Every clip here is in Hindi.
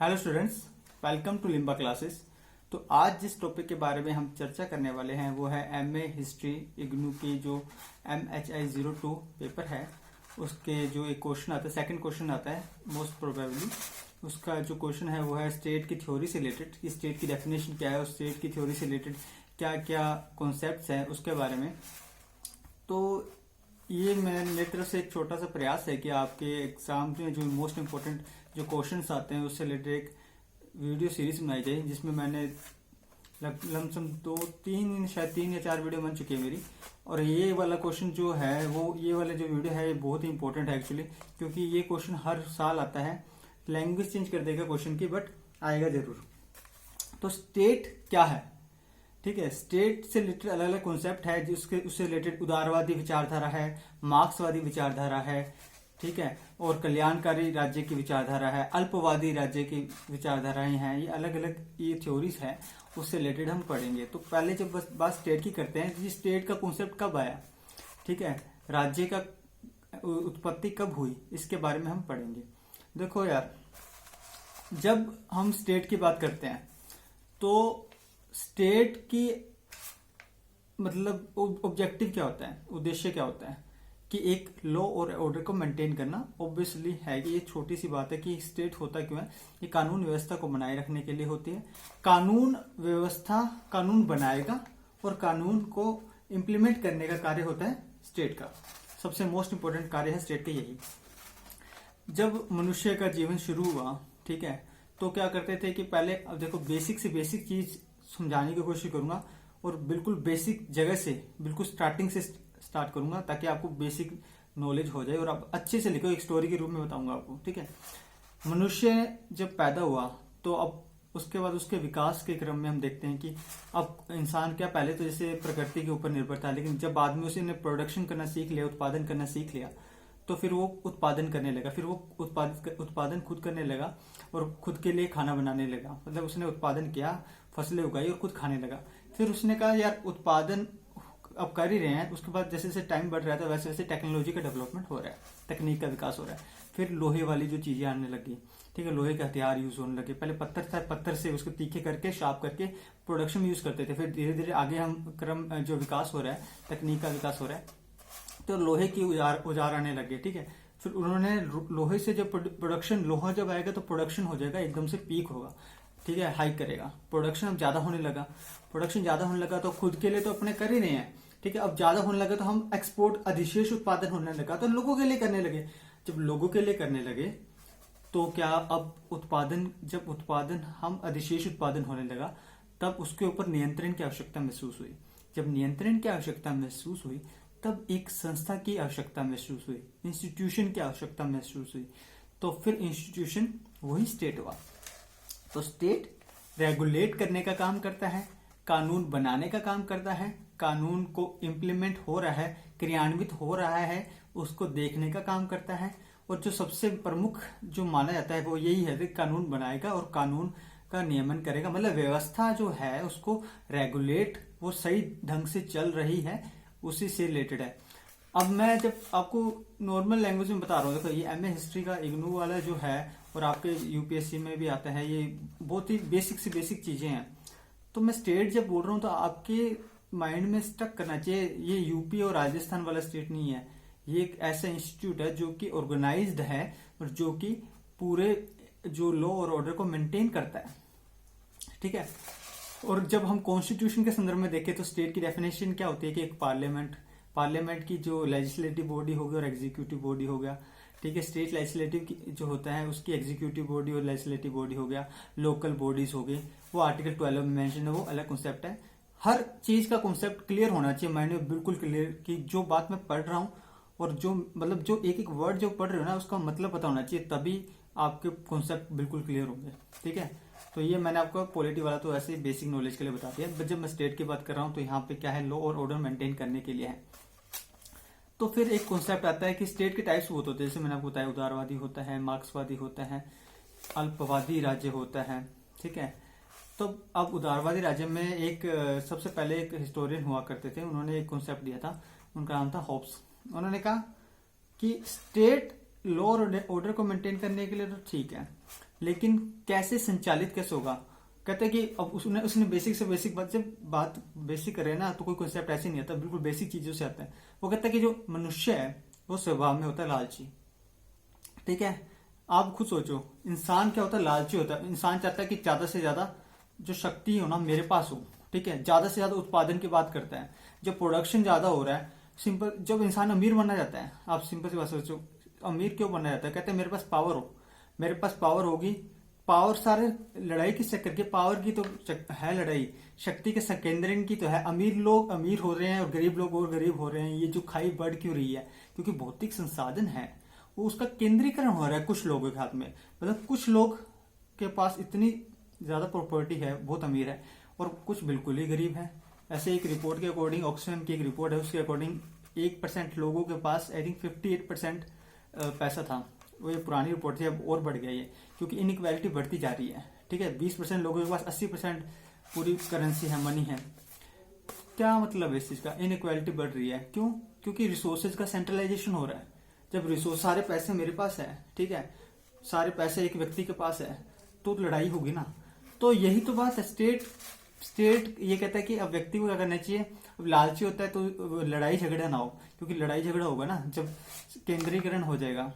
Hello students, welcome to Limba classes. तो आज जिस टॉपिक के बारे में हम चर्चा करने वाले हैं वो है एमए हिस्ट्री इग्नू की जो MHI-02 पेपर है उसके जो एक क्वेश्चन आता है, सेकंड क्वेश्चन आता है मोस्ट प्रोबेबली। उसका जो क्वेश्चन है वो है स्टेट की थ्योरी से रिलेटेड, कि स्टेट की डेफिनेशन क्या है और स्टेट की थ्योरी से रिलेटेड क्या क्या कॉन्सेप्ट्स हैं उसके बारे में। तो ये मेरी तरफ से एक छोटा सा प्रयास है कि आपके एग्जाम में जो मोस्ट इम्पोर्टेंट जो क्वेश्चंस आते हैं उससे रिलेटेड एक वीडियो सीरीज बनाई जाए, जिसमें मैंने लमसम शायद तीन या चार वीडियो बन चुकी है मेरी। और ये वाला क्वेश्चन जो है वो ये वाला जो वीडियो है ये बहुत ही इंपॉर्टेंट है एक्चुअली, क्योंकि ये क्वेश्चन हर साल आता है। लैंग्वेज चेंज कर देगा क्वेश्चन की, बट आएगा जरूर। तो स्टेट क्या है, ठीक है। स्टेट से रिलेटेड अलग अलग कॉन्सेप्ट है, जिसके उससे रिलेटेड उदारवादी विचारधारा है, मार्क्सवादी विचारधारा है, ठीक है, और कल्याणकारी राज्य की विचारधारा है, अल्पवादी राज्य की विचारधाराएं हैं। ये अलग अलग ये थ्योरीज है, उससे रिलेटेड हम पढ़ेंगे। तो पहले जब बस बात स्टेट की करते हैं, कि स्टेट का कॉन्सेप्ट कब आया, ठीक है, राज्य का उत्पत्ति कब हुई, इसके बारे में हम पढ़ेंगे। देखो यार, जब हम स्टेट की बात करते हैं तो स्टेट की मतलब ऑब्जेक्टिव क्या होता है, उद्देश्य क्या होता है, कि एक लॉ और ऑर्डर को मेंटेन करना। ऑब्वियसली है कि ये छोटी सी बात है कि स्टेट होता क्यों है, ये कानून व्यवस्था को बनाए रखने के लिए होती है। कानून व्यवस्था कानून बनाएगा और कानून को इम्प्लीमेंट करने का कार्य होता है स्टेट का। सबसे मोस्ट इंपोर्टेंट कार्य है स्टेट का यही। जब मनुष्य का जीवन शुरू हुआ, ठीक है, तो क्या करते थे कि पहले, अब देखो बेसिक से बेसिक चीज समझाने की कोशिश करूंगा और बिल्कुल बेसिक जगह से बिल्कुल स्टार्टिंग से स्टार्ट करूंगा, ताकि आपको बेसिक नॉलेज हो जाए और आप अच्छे से लिखो, एक स्टोरी के रूप में बताऊंगा आपको, ठीक है। मनुष्य जब पैदा हुआ तो अब उसके बाद उसके विकास के क्रम में हम देखते हैं कि अब इंसान क्या, पहले तो जैसे प्रकृति के ऊपर निर्भर था, लेकिन जब बाद में उसने प्रोडक्शन करना सीख लिया, उत्पादन करना सीख लिया, तो फिर वो उत्पादन करने लगा, फिर वो उत्पादन खुद करने लगा और खुद के लिए खाना बनाने लगा। मतलब उसने उत्पादन किया, फसलें उगाई और खुद खाने लगा। फिर उसने कहा यार उत्पादन अब कर ही रहे हैं, उसके बाद जैसे जैसे टाइम बढ़ रहा था वैसे वैसे टेक्नोलॉजी का डेवलपमेंट हो रहा है, तकनीक का विकास हो रहा है। फिर लोहे वाली जो चीजें आने लगी, ठीक है, लोहे के हथियार यूज होने लगे। पहले पत्थर था, पत्थर से उसको तीखे करके शार्प करके प्रोडक्शन में यूज करते थे। फिर धीरे धीरे आगे हम क्रम जो विकास हो रहा है, तकनीक का विकास हो रहा है, तो लोहे की औजार आने लगे, ठीक है। फिर उन्होंने लोहे से जब प्रोडक्शन, लोहा जब आएगा तो प्रोडक्शन हो जाएगा, एकदम से पीक होगा, ठीक है, हाइक करेगा। प्रोडक्शन अब ज्यादा होने लगा, प्रोडक्शन ज्यादा होने लगा तो खुद के लिए तो अपने कर ही नहीं है, ठीक है। अब ज्यादा होने लगा तो हम एक्सपोर्ट, अधिशेष उत्पादन होने लगा तो लोगों के लिए करने लगे। जब लोगों के लिए करने लगे तो क्या, अब उत्पादन, जब उत्पादन हम अधिशेष उत्पादन होने लगा तब उसके ऊपर नियंत्रण की आवश्यकता महसूस हुई। जब नियंत्रण की आवश्यकता महसूस हुई तब एक संस्था की आवश्यकता महसूस हुई, इंस्टीट्यूशन की आवश्यकता महसूस हुई। तो फिर इंस्टीट्यूशन वही स्टेट हुआ। तो स्टेट रेगुलेट करने का काम करता है, कानून बनाने का काम करता है, कानून को इम्प्लीमेंट हो रहा है, क्रियान्वित हो रहा है, उसको देखने का काम करता है। और जो सबसे प्रमुख जो माना जाता है वो यही है कि कानून बनाएगा और कानून का नियमन करेगा। मतलब व्यवस्था जो है उसको रेगुलेट, वो सही ढंग से चल रही है, उसी से रिलेटेड है। अब मैं जब आपको नॉर्मल लैंग्वेज में बता रहा हूँ, देखो ये एमए हिस्ट्री का इग्नू वाला जो है और आपके यूपीएससी में भी आता है, ये बहुत ही बेसिक से बेसिक चीजें हैं। तो मैं स्टेट जब बोल रहा हूँ तो आपके माइंड में स्टक करना चाहिए, ये यूपी और राजस्थान वाला स्टेट नहीं है। ये एक ऐसा इंस्टीट्यूट है जो कि ऑर्गेनाइज्ड है और जो कि पूरे जो लॉ और ऑर्डर को मेंटेन करता है, ठीक है। और जब हम कॉन्स्टिट्यूशन के संदर्भ में देखें तो स्टेट की डेफिनेशन क्या होती है कि एक पार्लियामेंट की जो लेजिस्लेटिव बॉडी होगी और एग्जीक्यूटिव बॉडी हो गया, ठीक है। स्टेट लेजिस्लेटिव जो होता है उसकी एग्जीक्यूटिव बॉडी और लेजिस्लेटिव बॉडी हो गया, लोकल बॉडीज हो गई, वो आर्टिकल 12 में मेंशन है, वो अलग कॉन्सेप्ट है। हर चीज का कॉन्सेप्ट क्लियर होना चाहिए माइंड में, बिल्कुल क्लियर, कि जो बात मैं पढ़ रहा हूँ और जो मतलब जो एक एक वर्ड जो पढ़ रहे हो ना उसका मतलब पता होना चाहिए, तभी आपके कॉन्सेप्ट बिल्कुल क्लियर होंगे, ठीक है। तो ये मैंने आपको पॉलिटी वाला तो ऐसे ही बेसिक नॉलेज के लिए बता दिया। जब मैं स्टेट की बात कर रहा हूँ तो यहाँ पे क्या है, लॉ और ऑर्डर मेंटेन करने के लिए है। तो फिर एक कॉन्सेप्ट आता है कि स्टेट के टाइप्स बहुत होते हैं, जैसे मैंने आपको बताया, उदारवादी होता है, मार्क्सवादी होता है, अल्पवादी राज्य होता है, ठीक है। तो अब उदारवादी राज्य में एक सबसे पहले एक हिस्टोरियन हुआ करते थे, उन्होंने एक कॉन्सेप्ट दिया था, उनका नाम था हॉब्स। उन्होंने कहा कि स्टेट लॉ और ऑर्डर को मेंटेन करने के लिए तो ठीक है, लेकिन कैसे संचालित कैसे होगा? कहते हैं कि अब उसने उसने बेसिक से बेसिक बात, जब बात बेसिक करे ना तो कोई कॉन्सेप्ट ऐसे नहीं आता, बिल्कुल बेसिक चीजों से आता है। वो कहता है कि जो मनुष्य है वो स्वभाव में होता है लालची। ठीक है, आप खुद सोचो, इंसान क्या होता है? लालची होता है। इंसान चाहता है कि ज्यादा से ज्यादा जो शक्ति हो ना मेरे पास हो, ठीक है, ज्यादा से ज्यादा उत्पादन की बात करता है। जब प्रोडक्शन ज्यादा हो रहा है, सिंपल, जब इंसान अमीर बनना चाहता है, आप सिंपल सी बात सोचो, अमीर क्यों बनना चाहता है? कहते हैं मेरे पास पावर हो, मेरे पास पावर होगी। पावर सारे लड़ाई किस चक्कर की? पावर की तो है लड़ाई, शक्ति के संकेंद्रण की तो है। अमीर लोग अमीर हो रहे हैं और गरीब लोग और गरीब हो रहे हैं। ये जो खाई बढ़ क्यों रही है? क्योंकि भौतिक संसाधन है, वो उसका केंद्रीकरण हो रहा है कुछ लोगों के हाथ में। मतलब कुछ लोग के पास इतनी ज्यादा प्रॉपर्टी है, बहुत अमीर है, और कुछ बिल्कुल ही गरीब है। ऐसे एक रिपोर्ट के अकॉर्डिंग, ऑक्सफैम की एक रिपोर्ट है, उसके अकॉर्डिंग 1% लोगों के पास आई थिंक 58% पैसा था। वो ये पुरानी रिपोर्ट थी, अब और बढ़ गया ये, क्योंकि इनइक्वालिटी बढ़ती जा रही है। ठीक है, 20% लोगों के पास 80% पूरी करेंसी है, मनी है। क्या मतलब है इस चीज का? इनइक्वालिटी बढ़ रही है। क्यों? क्योंकि रिसोर्सेज का सेंट्रलाइजेशन हो रहा है। जब रिसोर्स, सारे पैसे मेरे पास है, ठीक है, सारे पैसे एक व्यक्ति के पास है, तो लड़ाई होगी ना। तो यही तो बात है। स्टेट ये कहता है कि अब व्यक्ति को क्या करना चाहिए? अब लालची होता है तो लड़ाई झगड़ा ना हो, क्योंकि लड़ाई झगड़ा होगा ना, जब केंद्रीकरण हो जाएगा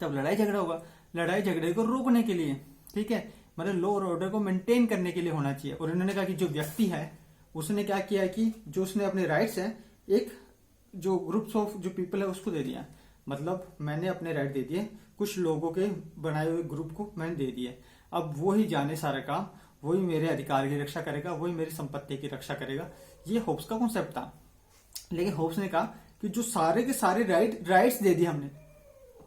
तब लड़ाई झगड़ा होगा। लड़ाई झगड़े को रोकने के लिए, ठीक है, मतलब लॉ और ऑर्डर को मेंटेन करने के लिए होना चाहिए। और इन्होंने कहा कि जो व्यक्ति है उसने क्या किया कि जो उसने अपने राइट्स हैं एक जो ग्रुप्स ऑफ जो पीपल है उसको दे दिया। मतलब मैंने अपने राइट दे दिए, कुछ लोगों के बनाए हुए ग्रुप को मैंने दे दिए। अब वो ही जाने सारा काम, वही मेरे अधिकार की रक्षा करेगा, वही मेरी संपत्ति की रक्षा करेगा। ये होप्स का कॉन्सेप्ट था। लेकिन होप्स ने कहा कि जो सारे के सारे राइट्स दे दिए हमने,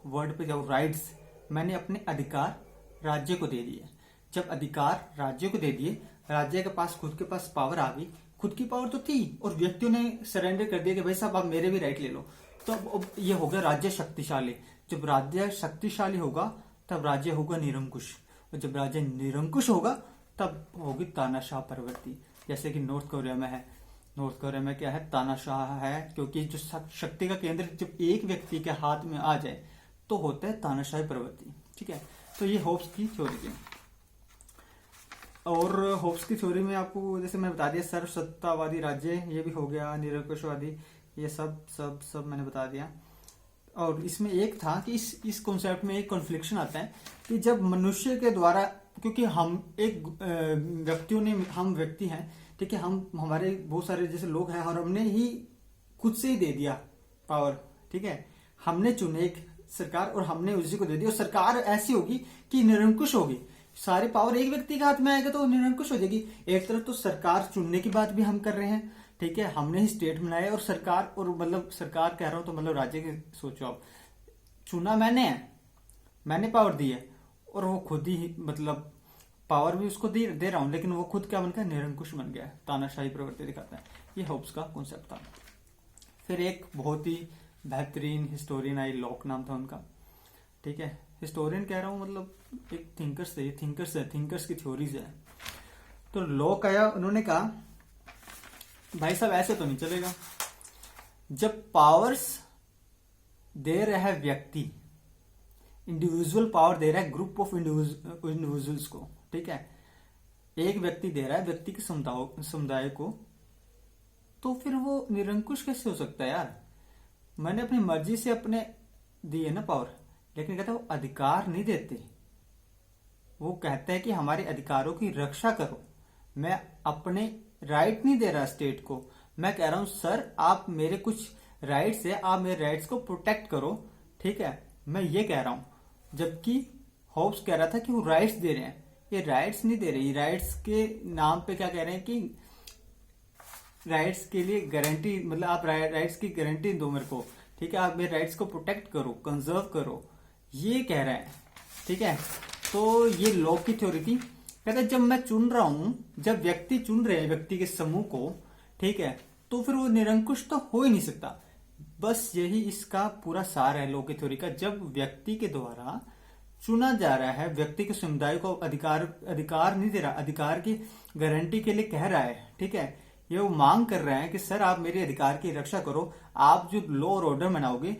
वर्ड पे जाओ, राइट्स, मैंने अपने अधिकार राज्य को दे दिए। जब अधिकार राज्य को दे दिए, राज्य के पास खुद के पास पावर आ गई। खुद की पावर तो थी और व्यक्तियों ने सरेंडर कर दिया कि भाई साहब आप मेरे भी राइट ले लो। तो अब ये हो गया राज्य शक्तिशाली। जब राज्य शक्तिशाली होगा तब राज्य होगा निरंकुश, और जब राज्य निरंकुश होगा तब होगी तानाशाह प्रवृत्ति। जैसे कि नॉर्थ कोरिया में है। नॉर्थ कोरिया में क्या है? तानाशाह है, क्योंकि जो शक्ति का केंद्र जब एक व्यक्ति के हाथ में आ जाए तो होता है तानाशाही प्रवृत्ति। ठीक है, तो ये होप्स की थ्योरी थी। और होप्स की थ्योरी में आपको जैसे मैंने बता दिया, सर्वसत्तावादी राज्य ये भी हो गया, निरंकुशवादी, ये सब सब सब मैंने बता दिया। और इसमें एक था कि इस कॉन्सेप्ट में एक कॉन्फ्लिक्शन आता है कि जब मनुष्य के द्वारा, क्योंकि हम एक व्यक्तियों ने, हम व्यक्ति हैं, ठीक है, हम हमारे बहुत सारे जैसे लोग हैं और हमने ही खुद से ही दे दिया पावर। ठीक है, हमने चुने एक सरकार और हमने उसी को दे दी, और सरकार ऐसी होगी कि निरंकुश होगी। सारी पावर एक व्यक्ति के हाथ में आएगा तो निरंकुश हो जाएगी। एक तरफ तो सरकार चुनने की बात भी हम कर रहे हैं, ठीक है, हमने ही स्टेट बनाया, और सरकार, और मतलब सरकार कह रहा हूं तो मतलब राज्य के सोचो आप, चुना मैंने पावर दी है, और वो खुद ही मतलब पावर भी उसको दे रहा हूं, लेकिन वो खुद क्या बन गया? निरंकुश बन गया। तानाशाही प्रवृत्ति दिखाता है। ये होप्स का कॉन्सेप्ट था। फिर एक बहुत ही बेहतरीन हिस्टोरियन आई, लॉक नाम था उनका। ठीक है, हिस्टोरियन कह रहा हूं मतलब एक थिंकर्स थे, थिंकर्स की थ्योरीज है। तो लॉक आया, उन्होंने कहा भाई साहब ऐसे तो नहीं चलेगा। जब पावर्स दे रहा है व्यक्ति, इंडिविजुअल पावर दे रहा है ग्रुप ऑफ इंडिविजुअल्स को, ठीक है, एक व्यक्ति दे रहा है व्यक्ति के समुदाय को, तो फिर वो निरंकुश कैसे हो सकता है यार? मैंने अपनी मर्जी से अपने दी है ना पावर, लेकिन कहता है वो अधिकार नहीं देते। वो कहता है कि हमारे अधिकारों की रक्षा करो। मैं अपने राइट नहीं दे रहा स्टेट को, मैं कह रहा हूं सर आप मेरे कुछ राइट्स है, आप मेरे राइट्स को प्रोटेक्ट करो। ठीक है, मैं ये कह रहा हूं। जबकि होप्स कह रहा था कि वो राइट्स दे रहे हैं, ये राइट्स नहीं दे रहे। राइट्स के नाम पे क्या कह रहे हैं कि राइट्स के लिए गारंटी, मतलब आप राइट्स की गारंटी दो मेरे को, ठीक है, आप मेरे राइट्स को प्रोटेक्ट करो, कंजर्व करो, ये कह रहा है। ठीक है, तो ये लॉक की थ्योरी थी। कहते जब मैं चुन रहा हूं, जब व्यक्ति चुन रहे हैं व्यक्ति के समूह को, ठीक है, तो फिर वो निरंकुश तो हो ही नहीं सकता। बस यही इसका पूरा सार है लॉक की थ्योरी का। जब व्यक्ति के द्वारा चुना जा रहा है, व्यक्ति के समुदाय को अधिकार नहीं दे रहा, अधिकार की गारंटी के लिए कह रहा है, ठीक है, ये वो मांग कर रहे हैं कि सर आप मेरे अधिकार की रक्षा करो, आप जो लॉ और ऑर्डर बनाओगे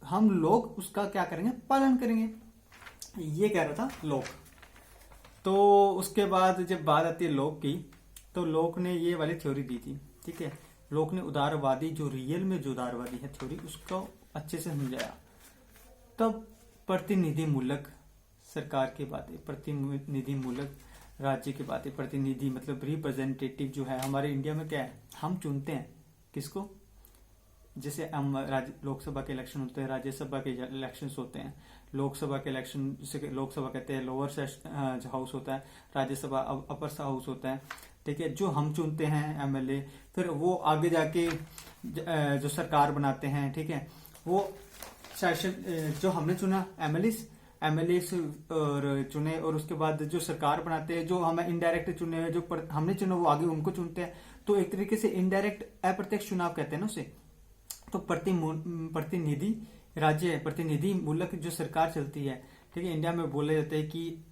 हम लोग उसका क्या करेंगे? पालन करेंगे। ये कह रहा था लोक। तो उसके बाद जब बात आती है लोक की, तो लोक ने ये वाली थ्योरी दी थी, ठीक है। लोक ने उदारवादी, जो रियल में जो उदारवादी है थ्योरी, उसको अच्छे से समझाया। तब प्रतिनिधिमूलक सरकार की बातें, प्रतिनिधिमूलक राज्य की बातें, प्रतिनिधि मतलब रिप्रेजेंटेटिव जो है हमारे इंडिया में क्या है, हम चुनते हैं किसको, जैसे हम लोकसभा के इलेक्शन होते हैं, राज्यसभा के इलेक्शन होते हैं। लोकसभा के इलेक्शन जिसे लोकसभा कहते हैं, लोअर हाउस होता है, राज्यसभा अपर हाउस होता है, ठीक है। जो हम चुनते हैं एमएलए, फिर वो आगे जाके जो सरकार बनाते हैं, ठीक है। वो शासन जो हमने चुना एमएलए और चुने, और उसके बाद जो सरकार बनाते हैं, जो हमें इनडायरेक्ट चुने हुए जो हमने चुना वो आगे उनको चुनते हैं। तो एक तरीके से इनडायरेक्ट अप्रत्यक्ष चुनाव कहते हैं ना उसे। तो प्रतिनिधि राज्य, प्रतिनिधि मूलक जो सरकार चलती है, ठीक है। इंडिया में बोले जाते हैं कि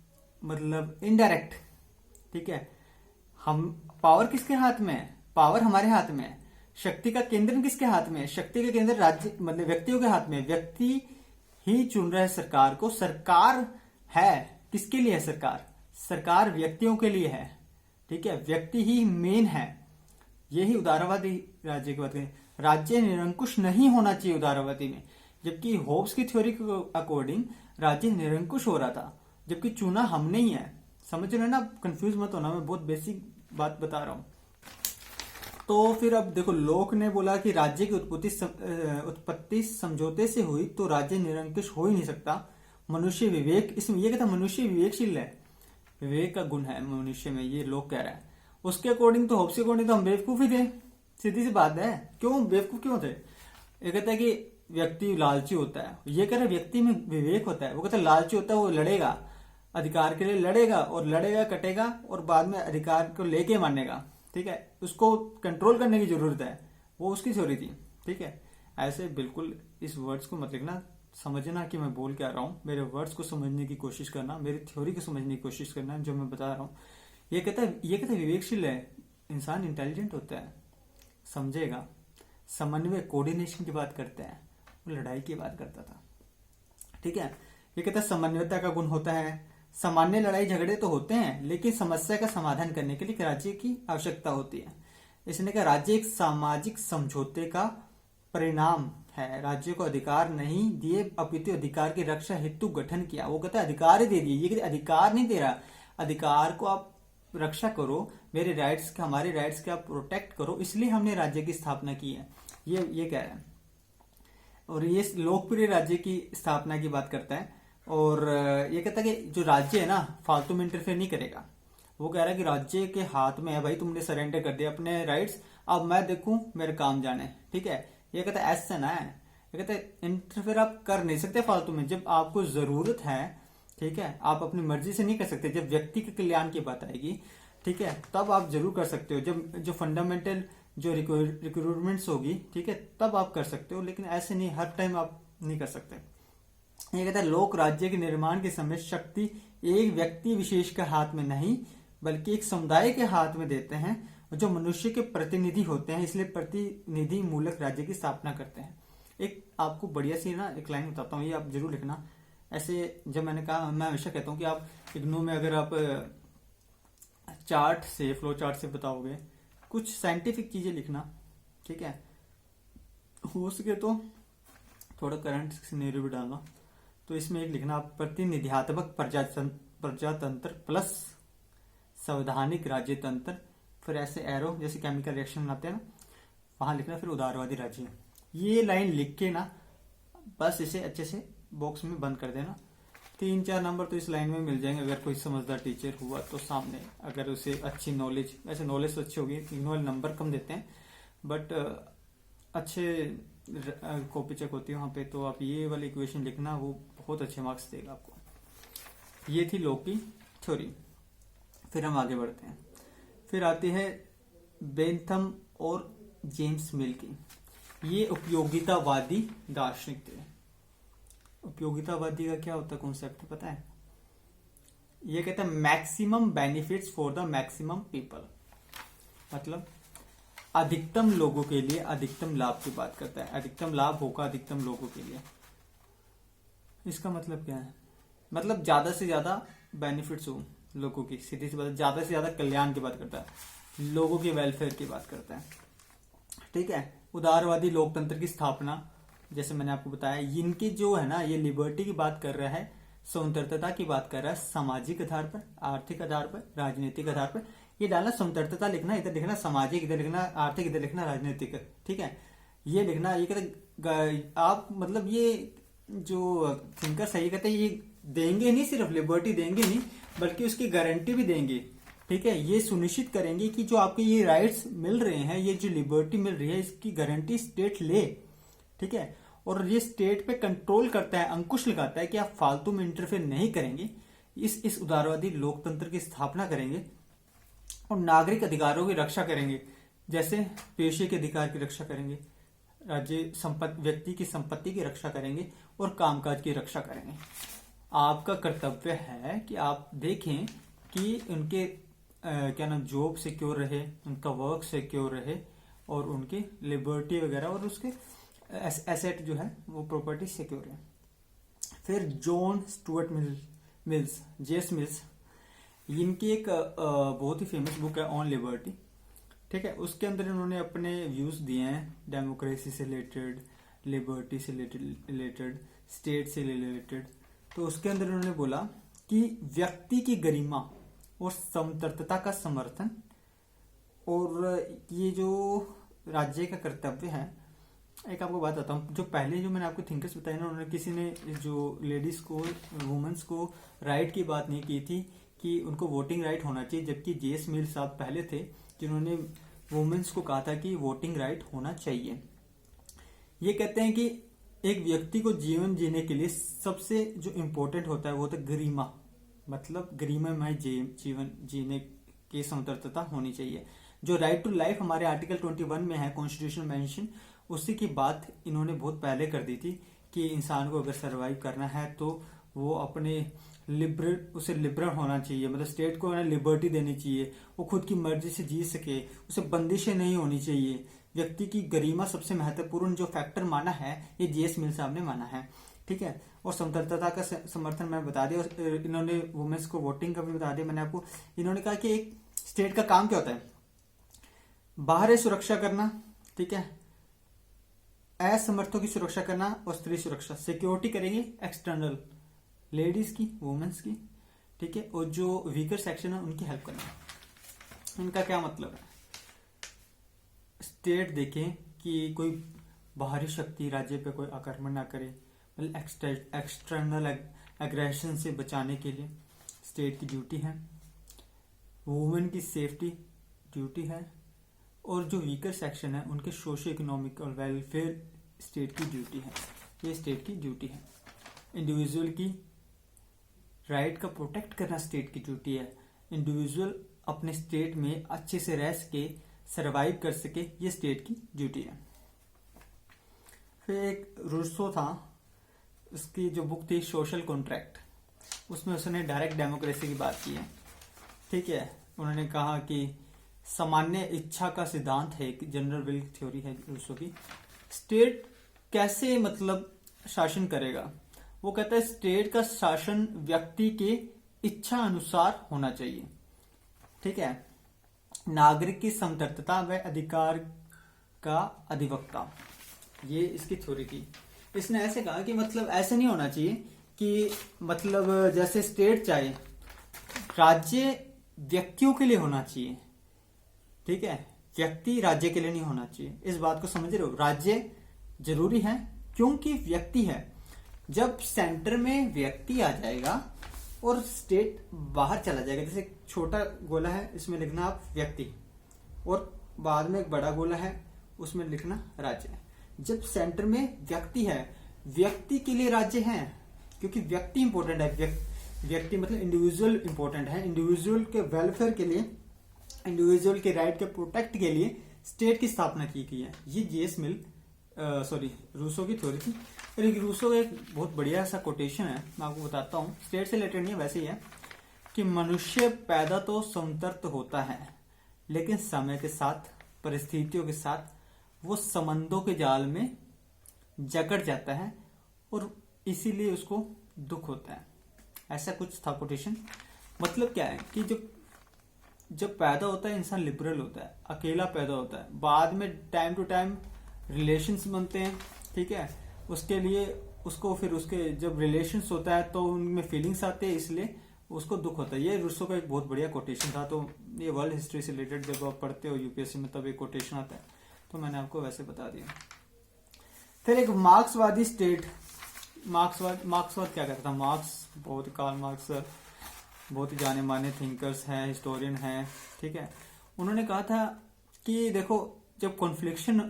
मतलब इनडायरेक्ट, ठीक है। हम पावर किसके हाथ में है, पावर हमारे हाथ में है। शक्ति का केंद्र किसके हाथ में है, शक्ति का केंद्र राज्य मतलब व्यक्तियों के हाथ में। व्यक्ति ही चुन रहे सरकार को। सरकार है किसके लिए है, सरकार व्यक्तियों के लिए है, ठीक है। व्यक्ति ही मेन है। यही उदारवादी राज्य की बात करें। राज्य निरंकुश नहीं होना चाहिए उदारवादी में, जबकि होब्स की थ्योरी के अकॉर्डिंग राज्य निरंकुश हो रहा था, जबकि चुना हमने ही है। समझ रहे हो ना, कंफ्यूज मत होना, मैं बहुत बेसिक बात बता रहा हूं। तो फिर अब देखो, लोक ने बोला कि राज्य की उत्पत्ति समझौते से हुई, तो राज्य निरंकुश हो ही नहीं सकता। मनुष्य विवेक, इसमें ये कहता मनुष्य विवेकशील है, विवेक का गुण है मनुष्य में, ये लोक कह रहा है। उसके अकॉर्डिंग तो, होब्स के अकॉर्डिंग तो हम बेवकूफ ही थे, सीधी सी बात है। क्यों बेवकूफ क्यों थे? ये कहता है कि व्यक्ति लालची होता है, ये कह रहा है व्यक्ति में विवेक होता है। वो कहता है लालची होता है, वो लड़ेगा अधिकार के लिए, लड़ेगा और लड़ेगा कटेगा, और बाद में अधिकार को लेके मानेगा, ठीक है। उसको कंट्रोल करने की जरूरत है, वो उसकी थ्योरी थी, ठीक है। ऐसे बिल्कुल इस वर्ड्स को मत लिखना, समझना कि मैं बोल क्या रहा हूँ, मेरे वर्ड्स को समझने की कोशिश करना, मेरी थ्योरी को समझने की कोशिश करना जो मैं बता रहा हूँ। ये कहता है विवेकशील है, इंसान इंटेलिजेंट होता है, समझेगा। समन्वय, कोऑर्डिनेशन की बात करते हैं, वो लड़ाई की बात करता था, ठीक है। ये कहता है समन्वयता का गुण होता है। सामान्य लड़ाई झगड़े तो होते हैं, लेकिन समस्या का समाधान करने के लिए राज्य की आवश्यकता होती है। इसने कहा राज्य एक सामाजिक समझौते का परिणाम है। राज्य को अधिकार नहीं दिए, अपितु अधिकार की रक्षा हेतु गठन किया। वो कहता है अधिकार ही दे दिए, ये अधिकार नहीं दे रहा, अधिकार को आप रक्षा करो, मेरे राइट्स का, हमारे राइट्स का आप प्रोटेक्ट करो, इसलिए हमने राज्य की स्थापना की है, ये कह रहा है। और ये लोकप्रिय राज्य की स्थापना की बात करता है। और ये कहता है कि जो राज्य है ना, फालतू में इंटरफेयर नहीं करेगा। वो कह रहा है कि राज्य के हाथ में है भाई, तुमने सरेंडर कर दिया अपने राइट्स, अब मैं देखूं मेरे काम जाने, ठीक है। ये कहता है ऐसा ना है, ये कहता है इंटरफेयर आप कर नहीं सकते फालतू में, जब आपको जरूरत है, ठीक है। आप अपनी मर्जी से नहीं कर सकते, जब व्यक्ति के कल्याण की बात आएगी, ठीक है, तब आप जरूर कर सकते हो। जब जो फंडामेंटल जो रिक्रूटमेंट्स होगी, ठीक है, तब आप कर सकते हो, लेकिन ऐसे नहीं, हर टाइम आप नहीं कर सकते। ये कहता है लोक राज्य के निर्माण के समय शक्ति एक व्यक्ति विशेष के हाथ में नहीं, बल्कि एक समुदाय के हाथ में देते हैं, जो मनुष्य के प्रतिनिधि होते हैं, इसलिए प्रतिनिधि मूलक राज्य की स्थापना करते हैं। एक आपको बढ़िया सी ना एक लाइन बताता हूँ, ये आप जरूर लिखना। ऐसे जब मैंने कहा, मैं हमेशा कहता हूँ कि आप इग्नू में अगर आप चार्ट से, फ्लो चार्ट से बताओगे, कुछ साइंटिफिक चीजें लिखना, ठीक है। हो सके तो थोड़ा करंट सिनेरियो भी डालना। तो इसमें एक लिखना आप प्रतिनिधित्वक प्रजातंत्र प्लस संवैधानिक राज्य तंत्र, फिर ऐसे एरो जैसे केमिकल रिएक्शन बनाते हैं ना, वहां लिखना, फिर उदारवादी राज्य। ये लाइन लिख के ना बस इसे अच्छे से बॉक्स में बंद कर देना। 3-4 नंबर तो इस लाइन में मिल जाएंगे अगर कोई समझदार टीचर हुआ तो सामने, अगर उसे अच्छी नॉलेज, वैसे नॉलेज तो अच्छी होगी, इग्नोर नंबर कम देते हैं, बट अच्छे कॉपी चेक होती है वहां पे, तो आप ये वाली इक्वेशन लिखना, वो बहुत अच्छे मार्क्स देगा आपको। ये थी लोक की थ्योरी। फिर हम आगे बढ़ते हैं। फिर आती है बेंथम और जेम्स मिल की। ये उपयोगितावादी दार्शनिक थे। उपयोगितावादी का क्या होता है कॉन्सेप्ट पता है? ये कहता है maximum benefits for the maximum people, मतलब अधिकतम लोगों के लिए अधिकतम लाभ की बात करता है। अधिकतम लाभ होगा अधिकतम लोगों के लिए। इसका मतलब क्या है? मतलब ज्यादा से ज्यादा बेनिफिट्स हो लोगों की, सीधी सी बात, ज्यादा से ज्यादा कल्याण की बात करता है, लोगों के वेलफेयर की बात करता है। ठीक है। उदारवादी लोकतंत्र की स्थापना, जैसे मैंने आपको बताया, इनकी जो है ना, ये लिबर्टी की बात कर रहा है, स्वतंत्रता की बात कर रहा है, सामाजिक आधार पर, आर्थिक आधार पर, राजनीतिक आधार पर। ये डालना स्वतंत्रता लिखना, इधर लिखना सामाजिक, इधर लिखना आर्थिक, इधर लिखना राजनीतिक। ठीक है, ये लिखना। ये कहते आप मतलब ये जो थिंकर सही कहते हैं, ये देंगे नहीं, सिर्फ लिबर्टी देंगे नहीं बल्कि उसकी गारंटी भी देंगे। ठीक है, ये सुनिश्चित करेंगे कि जो आपके ये राइट्स मिल रहे हैं, ये जो लिबर्टी मिल रही है, इसकी गारंटी स्टेट ले। ठीक है, और ये स्टेट पे कंट्रोल करता है, अंकुश लगाता है कि आप फालतू में इंटरफेयर नहीं करेंगे, इस उदारवादी लोकतंत्र की स्थापना करेंगे और नागरिक अधिकारों की रक्षा करेंगे। जैसे पेशे के अधिकार की रक्षा करेंगे, राज्य संपत्ति, व्यक्ति की संपत्ति की रक्षा करेंगे और कामकाज की रक्षा करेंगे। आपका कर्तव्य है कि आप देखें कि उनके क्या नाम, जॉब सिक्योर रहे, उनका वर्क सिक्योर रहे और उनकी लिबर्टी वगैरह और उसके एसेट जो है वो प्रॉपर्टी सिक्योर है। फिर जॉन स्टुअर्ट मिल्स, जेस मिल्स, इनकी एक बहुत ही फेमस बुक है ऑन लिबर्टी। ठीक है, उसके अंदर इन्होंने अपने व्यूज दिए हैं डेमोक्रेसी से रिलेटेड, लिबर्टी से रिलेटेड, स्टेट से रिलेटेड। तो उसके अंदर इन्होंने बोला कि व्यक्ति की गरिमा और समतंत्रता का समर्थन, और ये जो राज्य का कर्तव्य है। एक आपको बात बताता हूँ, जो पहले जो मैंने आपको थिंकर्स बताए ना, उन्होंने किसी ने जो लेडीज को, वुमेन्स को राइट की बात नहीं की थी कि उनको वोटिंग राइट होना चाहिए, जबकि जेएस मिल साहब पहले थे जिन्होंने वुमेन्स को कहा था कि वोटिंग राइट होना चाहिए। ये कहते हैं कि एक व्यक्ति को जीवन जीने के लिए सबसे जो इम्पोर्टेंट होता है वो होता है गरिमा, मतलब गरिमामय जीवन जीने की स्वतंत्रता होनी चाहिए। जो राइट टू लाइफ हमारे आर्टिकल 21 में है, कॉन्स्टिट्यूशन मेंशन, उसी की बात इन्होंने बहुत पहले कर दी थी कि इंसान को अगर सरवाइव करना है तो वो अपने उसे लिबरल होना चाहिए, मतलब स्टेट को लिबर्टी देनी चाहिए, वो खुद की मर्जी से जी सके, उसे बंदिशें नहीं होनी चाहिए। व्यक्ति की गरिमा सबसे महत्वपूर्ण जो फैक्टर माना है, ये जीएस मिल साहब ने माना है। ठीक है, और स्वतंत्रता का समर्थन मैंने बता दिया, और इन्होंने वुमेन्स को वोटिंग का भी बता दिया मैंने आपको। इन्होंने कहा कि एक स्टेट का काम क्या होता है, बाहरी सुरक्षा करना, ठीक है, असमर्थों की सुरक्षा करना और स्त्री सुरक्षा, सिक्योरिटी करेंगे एक्सटर्नल, लेडीज की, वुमेन्स की। ठीक है, और जो वीकर सेक्शन है उनकी हेल्प करना। इनका क्या मतलब है, स्टेट देखें कि कोई बाहरी शक्ति राज्य पे कोई आक्रमण ना करे, मतलब एक्सटर्नल एग्रेशन से बचाने के लिए स्टेट की ड्यूटी है। वुमेन की सेफ्टी ड्यूटी है, और जो वीकर सेक्शन है उनके सोशो इकोनॉमिक और वेलफेयर स्टेट की ड्यूटी है। ये स्टेट की ड्यूटी है। इंडिविजुअल की राइट का प्रोटेक्ट करना स्टेट की ड्यूटी है। इंडिविजुअल अपने स्टेट में अच्छे से रह सके, सरवाइव कर सके, ये स्टेट की ड्यूटी है। फिर एक रूसो था, उसकी जो बुक थी सोशल कॉन्ट्रैक्ट, उसमें उसने डायरेक्ट डेमोक्रेसी की बात की है। ठीक है, उन्होंने कहा कि सामान्य इच्छा का सिद्धांत है, एक जनरल विल थ्योरी है रूसो की। स्टेट कैसे मतलब शासन करेगा, वो कहता है स्टेट का शासन व्यक्ति के इच्छा अनुसार होना चाहिए। ठीक है, नागरिक की समतंत्रता व अधिकार का अधिवक्ता, ये इसकी थ्योरी थी। इसने ऐसे कहा कि मतलब ऐसे नहीं होना चाहिए कि मतलब जैसे स्टेट चाहे, राज्य व्यक्तियों के लिए होना चाहिए। ठीक है, व्यक्ति राज्य के लिए नहीं होना चाहिए। इस बात को समझ रहे हो, राज्य जरूरी है क्योंकि व्यक्ति है। जब सेंटर में व्यक्ति आ जाएगा और स्टेट बाहर चला जाएगा, जैसे छोटा गोला है इसमें लिखना आप व्यक्ति, और बाद में एक बड़ा गोला है उसमें लिखना राज्य। जब सेंटर में व्यक्ति है, व्यक्ति के लिए राज्य है, क्योंकि व्यक्ति इंपॉर्टेंट है। व्यक्ति मतलब इंडिविजुअल इंपॉर्टेंट है। इंडिविजुअल के वेलफेयर के लिए, इंडिविजुअल के राइट के प्रोटेक्ट के लिए स्टेट की स्थापना की गई है। ये जेएस मिल रूसो की थ्योरी थी। और एक रूसो का एक बहुत बढ़िया सा कोटेशन है, मैं आपको बताता हूँ, स्टेट से रिलेटेड नहीं है, वैसे ही है कि मनुष्य पैदा तो स्वतंत्र होता है, लेकिन समय के साथ, परिस्थितियों के साथ वो संबंधों के जाल में जकड़ जाता है और इसीलिए उसको दुख होता है। ऐसा कुछ था कोटेशन। मतलब क्या है कि जब पैदा होता है इंसान लिबरल होता है, अकेला पैदा होता है, बाद में टाइम टू टाइम रिलेशंस बनते हैं, ठीक है, उसके लिए उसको फिर उसके जब रिलेशंस होता है तो उनमें फीलिंग्स आते हैं, इसलिए उसको दुख होता है। ये रूसो का एक बहुत बढ़िया कोटेशन था। तो ये वर्ल्ड हिस्ट्री से रिलेटेड जब आप पढ़ते हो यूपीएससी में तब एक कोटेशन आता है, तो मैंने आपको वैसे बता दिया। फिर एक मार्क्सवादी स्टेट। मार्क्सवाद क्या कहता था? मार्क्स बहुत, कार्ल मार्क्स बहुत ही जाने माने थिंकर्स हैं, हिस्टोरियन हैं, ठीक है। उन्होंने कहा था कि देखो जब कॉन्फ्लिक्शन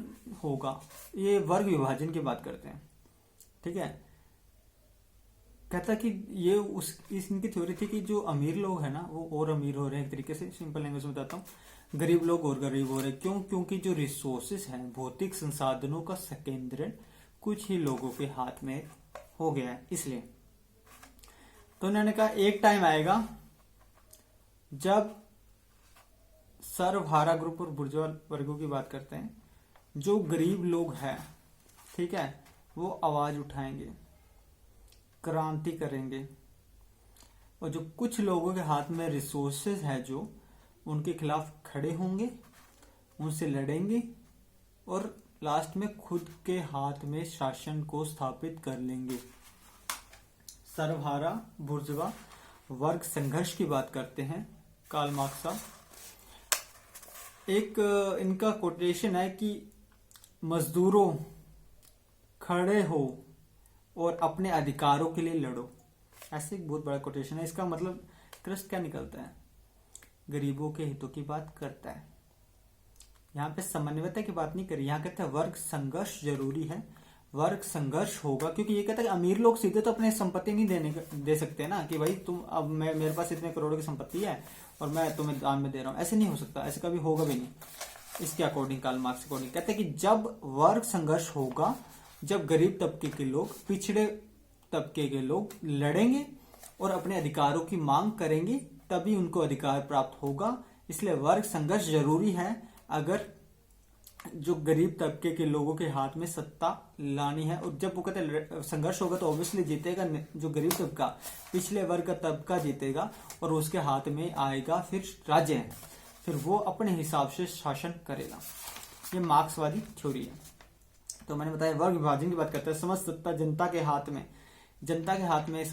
होगा, ये वर्ग विभाजन की बात करते हैं, ठीक है। कहता कि ये इनकी थ्योरी थी कि जो अमीर लोग हैं ना वो और अमीर हो रहे हैं, एक तरीके से सिंपल लैंग्वेज में बताता हूँ, गरीब लोग और गरीब हो रहे हैं। क्यों? क्योंकि जो रिसोर्सेस हैं, भौतिक संसाधनों का संकेंद्रण कुछ ही लोगों के हाथ में हो गया है, इसलिए। तो उन्होंने कहा एक टाइम आएगा जब सर्वहारा ग्रुप और बुर्जुआ वर्गों की बात करते हैं, जो गरीब लोग हैं, ठीक है, वो आवाज उठाएंगे, क्रांति करेंगे, और जो कुछ लोगों के हाथ में रिसोर्सेज है जो उनके खिलाफ खड़े होंगे, उनसे लड़ेंगे और लास्ट में खुद के हाथ में शासन को स्थापित कर लेंगे। सर्वहारा बुर्जुआ वर्ग संघर्ष की बात करते हैं कार्ल मार्क्स का। एक इनका कोटेशन है कि मजदूरों खड़े हो और अपने अधिकारों के लिए लड़ो। ऐसे एक बहुत बड़ा कोटेशन है। इसका मतलब क्रस्ट क्या निकलता है? गरीबों के हितों की बात करता है। यहाँ पे समन्वयता की बात नहीं करी, यहाँ कहते हैं वर्ग संघर्ष जरूरी है, वर्ग संघर्ष होगा। क्योंकि ये कहता है कि अमीर लोग सीधे तो अपने संपत्ति नहीं दे सकते ना, कि भाई तुम अब मेरे पास इतने करोड़ों की संपत्ति है और मैं तुम्हें दान में दे रहा हूँ, ऐसे नहीं हो सकता, ऐसे कभी होगा भी नहीं। इसके अकॉर्डिंग, कार्ल मार्क्स के अकॉर्डिंग कहते हैं कि जब वर्ग संघर्ष होगा, जब गरीब तबके के लोग, पिछड़े तबके के लोग लड़ेंगे और अपने अधिकारों की मांग करेंगे, तभी उनको अधिकार प्राप्त होगा। इसलिए वर्ग संघर्ष जरूरी है अगर जो गरीब तबके के लोगों के हाथ में सत्ता लानी है। और जब वो कहते हैं संघर्ष होगा तो ऑब्वियसली जीतेगा जो गरीब तबका, पिछले वर्ग का तबका जीतेगा और उसके हाथ में आएगा फिर राज्य है, फिर वो अपने हिसाब से शासन करेगा। ये मार्क्सवादी थ्योरी है। तो मैंने बताया वर्ग विभाजन की बात करता है, समस्त सत्ता जनता के हाथ में, जनता के हाथ में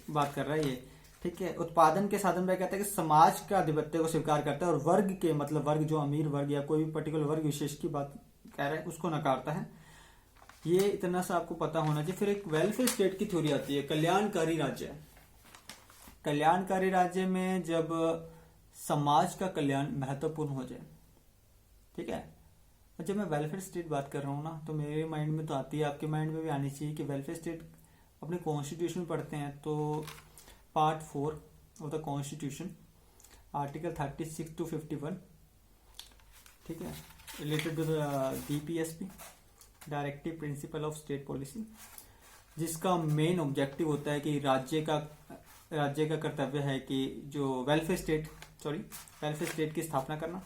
बात कर रहा है ये, ठीक है। उत्पादन के साधन में कहता है कि समाज का आधिपत्य को स्वीकार करता है, और वर्ग के मतलब वर्ग जो अमीर वर्ग या कोई भी पर्टिकुलर वर्ग विशेष की बात कह रहा है उसको नकारता है। ये इतना सा आपको पता होना चाहिए। फिर एक वेलफेयर स्टेट की थ्योरी आती है, कल्याणकारी राज्य। कल्याणकारी राज्य में जब समाज का कल्याण महत्वपूर्ण हो जाए, ठीक है। और जब मैं वेलफेयर स्टेट बात कर रहा हूँ ना, तो मेरे माइंड में तो आती है, आपके माइंड में भी आनी चाहिए कि वेलफेयर स्टेट अपने कॉन्स्टिट्यूशन में पढ़ते हैं तो part 4 of the constitution, article 36 to 51, ठीक है, related to the DPSP, directive principle of state policy, जिसका मेन ऑब्जेक्टिव होता है कि राज्य का कर्तव्य है कि जो वेलफेयर स्टेट की स्थापना करना,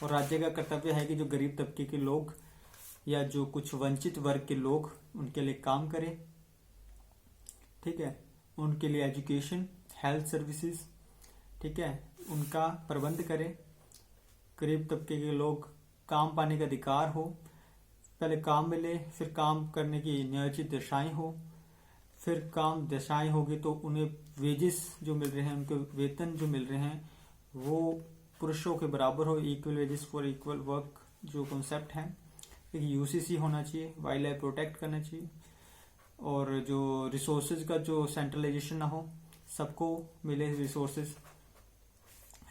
और राज्य का कर्तव्य है कि जो गरीब तबके के लोग या जो कुछ वंचित वर्ग के लोग उनके लिए काम करें, ठीक है, उनके लिए एजुकेशन, हेल्थ सर्विसेज, ठीक है, उनका प्रबंध करें। गरीब तबके के लोग काम पाने का अधिकार हो, पहले काम मिले, फिर काम करने की नियोजित दशाएं हो, फिर काम दशाएं होगी तो उन्हें वेजेस जो मिल रहे हैं, उनके वेतन जो मिल रहे हैं वो पुरुषों के बराबर हो, equal wages for equal work जो कॉन्सेप्ट है। एक यूसीसी होना चाहिए, वाइल्ड लाइफ प्रोटेक्ट करना चाहिए, और जो रिसोर्सेज का जो सेंट्रलाइजेशन ना हो, सबको मिले रिसोर्सेज।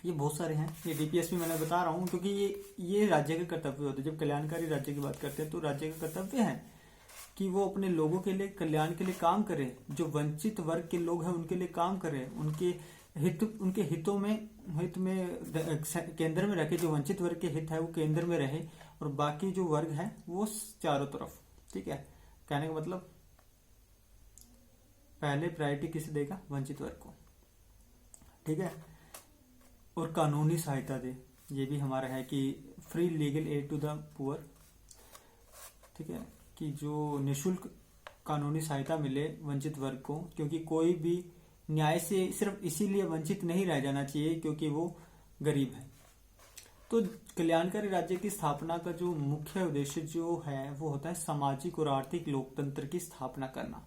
ये बहुत सारे हैं, ये डीपीएसपी मैंने बता रहा हूँ क्योंकि ये राज्य के कर्तव्य होते हैं। जब कल्याणकारी राज्य की बात करते हैं तो राज्य का कर्तव्य है कि वो अपने लोगों के लिए, कल्याण के लिए काम करे, जो वंचित वर्ग के लोग हैं उनके लिए काम करे, उनके हित में केंद्र में रखे, जो वंचित वर्ग के हित है वो केंद्र में रहे, और बाकी जो वर्ग है वो चारों तरफ, ठीक है। कहने का मतलब पहले प्रायोरिटी किसे देगा? वंचित वर्ग को, ठीक है। और कानूनी सहायता दे, ये भी हमारा है कि free legal aid to the poor, ठीक है, कि जो निशुल्क कानूनी सहायता मिले वंचित वर्ग को, क्योंकि कोई भी न्याय से सिर्फ इसीलिए वंचित नहीं रह जाना चाहिए क्योंकि वो गरीब है। तो कल्याणकारी राज्य की स्थापना का जो मुख्य उद्देश्य जो है वो होता है सामाजिक और आर्थिक लोकतंत्र की स्थापना करना।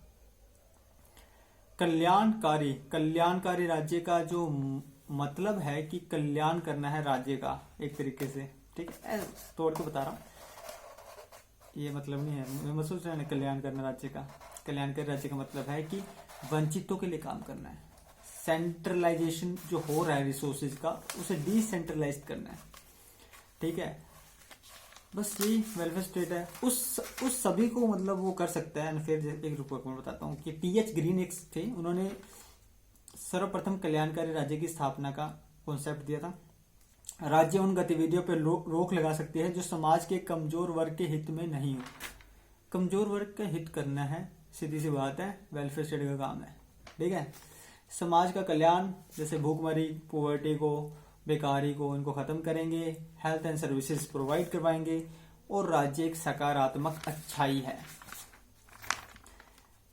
कल्याणकारी राज्य का जो मतलब है कि कल्याण करना है राज्य का एक तरीके से, ठीक है, तोड़ के बता रहा हूँ, ये मतलब नहीं है, मैं सोच रहा हूँ कल्याण करना राज्य का। कल्याणकारी राज्य का मतलब है कि वंचितों के लिए काम करना है, सेंट्रलाइजेशन जो हो रहा है रिसोर्सेज का उसे डिसेंट्रलाइज करना है, ठीक है। बस यही वेलफेयर स्टेट है, उस सभी को मतलब वो कर सकता है। फिर एक रिपोर्ट में बताता हूँ कि टी.एच. ग्रीन एक थे, उन्होंने सर्वप्रथम कल्याणकारी राज्य की स्थापना का कॉन्सेप्ट दिया था। राज्य उन गतिविधियों पर रोक लगा सकती है जो समाज के कमजोर वर्ग के हित में नहीं हो। कमजोर वर्ग का हित करना है, सीधी सी बात है, वेलफेयर स्टेट का काम है, ठीक है। समाज का कल्याण, जैसे भूखमरी, पॉवर्टी को, बेकारी को, इनको खत्म करेंगे, हेल्थ एंड सर्विसेज प्रोवाइड करवाएंगे, और राज्य एक सकारात्मक अच्छाई है।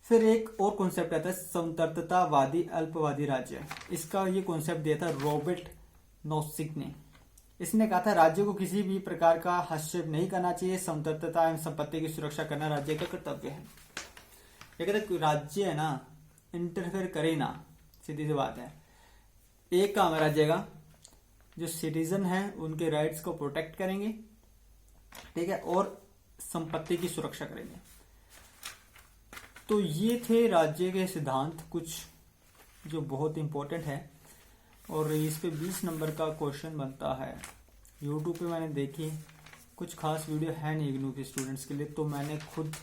फिर एक और कॉन्सेप्ट आता है समतर्कतावादी अल्पवादी राज्य। इसका ये कॉन्सेप्ट दिया था रॉबर्ट नोसिक ने। इसने कहा था राज्य को किसी भी प्रकार का हस्तक्षेप नहीं करना चाहिए, समतर्कता एवं संपत्ति की सुरक्षा करना राज्य का कर्तव्य है। ये कहते राज्य है ना इंटरफेयर करे ना, सीधी सी बात है। एक काम है राज्य का, जो सिटीजन है उनके राइट्स को प्रोटेक्ट करेंगे, ठीक है, और संपत्ति की सुरक्षा करेंगे। तो ये थे राज्य के सिद्धांत कुछ जो बहुत इंपॉर्टेंट है, और इस पे 20 नंबर का क्वेश्चन बनता है। यूट्यूब पे मैंने देखी, कुछ खास वीडियो है नहीं इग्नू के स्टूडेंट्स के लिए, तो मैंने खुद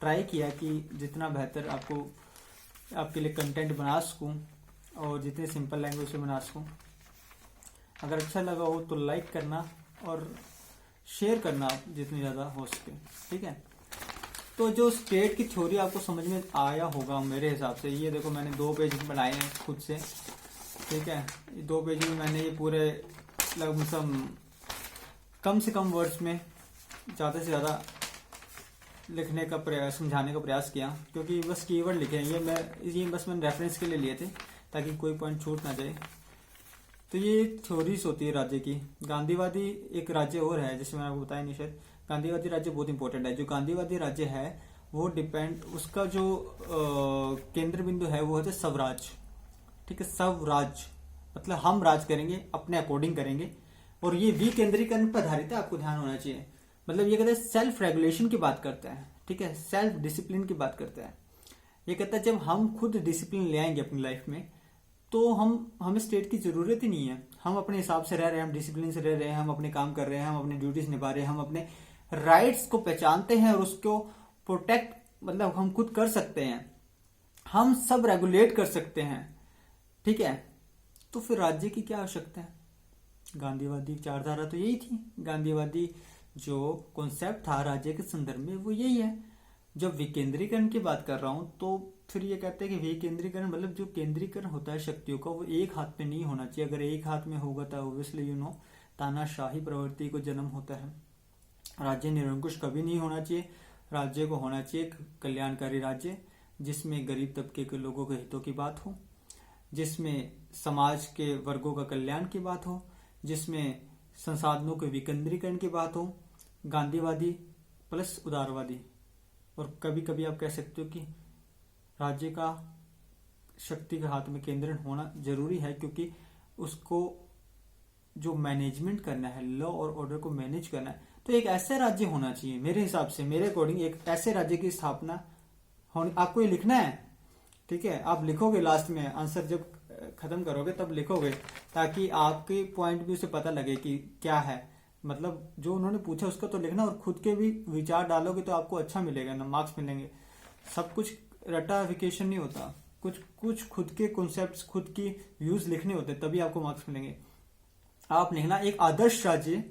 ट्राई किया कि जितना बेहतर आपके लिए कंटेंट बना सकूं और जितने सिंपल लैंग्वेज में बना सकूं। अगर अच्छा लगा हो तो लाइक करना और शेयर करना जितनी ज़्यादा हो सके, ठीक है। तो जो स्टेट की थ्योरी आपको समझ में आया होगा मेरे हिसाब से। ये देखो मैंने 2 पेज बनाए हैं खुद से, ठीक है। 2 पेज में मैंने ये पूरे लगभग कम से कम वर्ड्स में ज़्यादा से ज़्यादा लिखने का प्रयास, समझाने का प्रयास किया, क्योंकि बस कीवर्ड लिखे हैं। ये बस मैंने रेफरेंस के लिए लिए थे ताकि कोई पॉइंट छूट ना जाए। तो ये थ्योरीज होती है राज्य की। गांधीवादी एक राज्य और है जिसमें मैंने आपको बताया नहीं शायद। गांधीवादी राज्य बहुत इंपॉर्टेंट है। जो गांधीवादी राज्य है वो डिपेंड, उसका जो केंद्र बिंदु है वो होता है स्वराज, ठीक है। स्वराज मतलब हम राज करेंगे, अपने अकॉर्डिंग करेंगे, और ये विकेंद्रीकरण पर आधारित है, आपको ध्यान होना चाहिए। मतलब ये कहते हैं सेल्फ रेगुलेशन की बात करता है, ठीक है, सेल्फ डिसिप्लिन की बात करता है। ये कहता है जब हम खुद डिसिप्लिन ले आएंगे अपनी लाइफ में तो हमें स्टेट की जरूरत ही नहीं है। हम अपने हिसाब से रह रहे हैं, हम डिसिप्लिन से रह रहे हैं, हम अपने काम कर रहे हैं, हम अपनी ड्यूटीज निभा रहे हैं, हम अपने राइट्स को पहचानते हैं और उसको प्रोटेक्ट मतलब हम खुद कर सकते हैं, हम सब रेगुलेट कर सकते हैं, ठीक है। तो फिर राज्य की क्या आवश्यकता है? गांधीवादी विचारधारा तो यही थी। गांधीवादी जो कॉन्सेप्ट था राज्य के संदर्भ में वो यही है। जब विकेंद्रीकरण की बात कर रहा हूं तो फिर ये कहते हैं कि विकेंद्रीकरण मतलब जो केंद्रीकरण होता है शक्तियों का वो एक हाथ पे नहीं होना चाहिए। अगर एक हाथ में होगा तो ऑब्वियसली तानाशाही प्रवृत्ति को जन्म होता है। राज्य निरंकुश कभी नहीं होना चाहिए। राज्य को होना चाहिए एक कल्याणकारी राज्य जिसमें गरीब तबके के लोगों के हितों की बात हो, जिसमें समाज के वर्गों का कल्याण की बात हो, जिसमें संसाधनों के विकेंद्रीकरण की बात हो। गांधीवादी प्लस उदारवादी। और कभी कभी आप कह सकते हो कि राज्य का शक्ति के हाथ में केंद्रण होना जरूरी है, क्योंकि उसको जो मैनेजमेंट करना है, लॉ और ऑर्डर को मैनेज करना है, तो एक ऐसा राज्य होना चाहिए मेरे हिसाब से, मेरे अकॉर्डिंग एक ऐसे राज्य की स्थापना होनी। आपको ये लिखना है, ठीक है, आप लिखोगे लास्ट में आंसर जब खत्म करोगे तब लिखोगे, ताकि आपके पॉइंट भी उसे पता लगे कि क्या है। मतलब जो उन्होंने पूछा उसका तो लिखना, और खुद के भी विचार डालोगे तो आपको अच्छा मिलेगा ना, मार्क्स मिलेंगे। सब कुछ रटाफिकेशन नहीं होता, कुछ खुद के कॉन्सेप्ट्स, खुद की व्यूज लिखने होते, तभी आपको मार्क्स मिलेंगे। आप लिखना एक आदर्श राज्य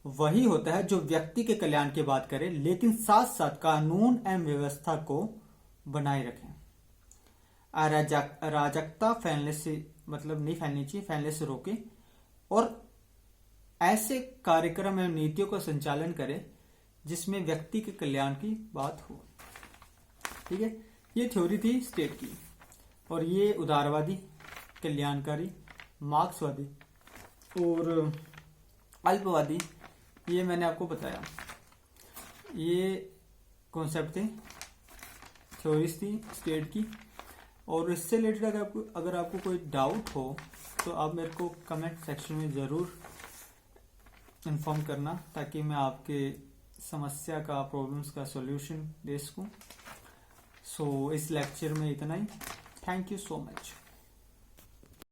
वही होता है जो व्यक्ति के कल्याण की बात करे लेकिन साथ साथ कानून एवं व्यवस्था को बनाए रखें। अराजकता फैलने से मतलब नहीं फैलनी चाहिए, फैलने से रोके, और ऐसे कार्यक्रम एवं नीतियों का संचालन करे जिसमें व्यक्ति के कल्याण की बात हो, ठीक है। ये थ्योरी थी स्टेट की। और ये उदारवादी, कल्याणकारी, मार्क्सवादी और अल्पवादी, ये मैंने आपको बताया। ये कॉन्सेप्ट थे, थ्योरीज थी स्टेट की। और इससे रिलेटेड अगर आपको कोई डाउट हो तो आप मेरे को कमेंट सेक्शन में ज़रूर इन्फॉर्म करना, ताकि मैं आपके समस्या का, प्रॉब्लम्स का सॉल्यूशन दे सकूं। सो इस लेक्चर में इतना ही। Thank you so much.